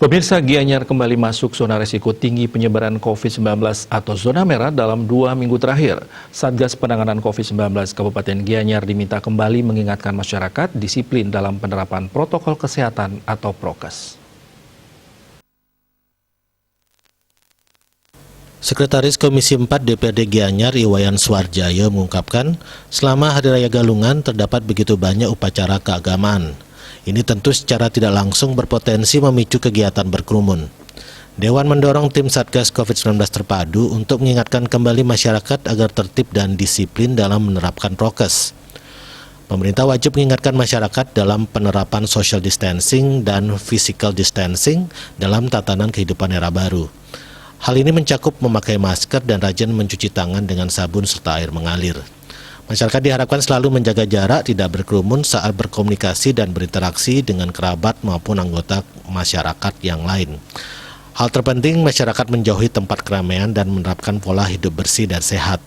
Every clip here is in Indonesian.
Pemirsa, Gianyar kembali masuk zona risiko tinggi penyebaran COVID-19 atau zona merah dalam 2 minggu terakhir. Satgas Penanganan COVID-19 Kabupaten Gianyar diminta kembali mengingatkan masyarakat disiplin dalam penerapan protokol kesehatan atau prokes. Sekretaris Komisi 4 DPRD Gianyar Iwayan Suarjaya mengungkapkan, selama Hari Raya Galungan terdapat begitu banyak upacara keagamaan. Ini tentu secara tidak langsung berpotensi memicu kegiatan berkerumun. Dewan mendorong tim Satgas COVID-19 terpadu untuk mengingatkan kembali masyarakat agar tertib dan disiplin dalam menerapkan prokes. Pemerintah wajib mengingatkan masyarakat dalam penerapan social distancing dan physical distancing dalam tatanan kehidupan era baru. Hal ini mencakup memakai masker dan rajin mencuci tangan dengan sabun serta air mengalir. Masyarakat diharapkan selalu menjaga jarak, tidak berkerumun saat berkomunikasi dan berinteraksi dengan kerabat maupun anggota masyarakat yang lain. Hal terpenting, masyarakat menjauhi tempat keramaian dan menerapkan pola hidup bersih dan sehat.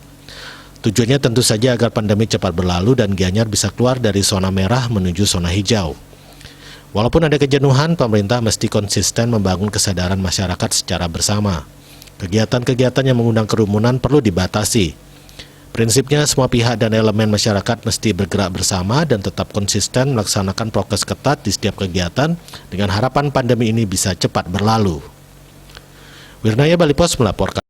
Tujuannya tentu saja agar pandemi cepat berlalu dan Gianyar bisa keluar dari zona merah menuju zona hijau. Walaupun ada kejenuhan, pemerintah mesti konsisten membangun kesadaran masyarakat secara bersama. Kegiatan-kegiatan yang mengundang kerumunan perlu dibatasi. Prinsipnya, semua pihak dan elemen masyarakat mesti bergerak bersama dan tetap konsisten melaksanakan prokes ketat di setiap kegiatan dengan harapan pandemi ini bisa cepat berlalu. Wirnaya Bali Pos melaporkan.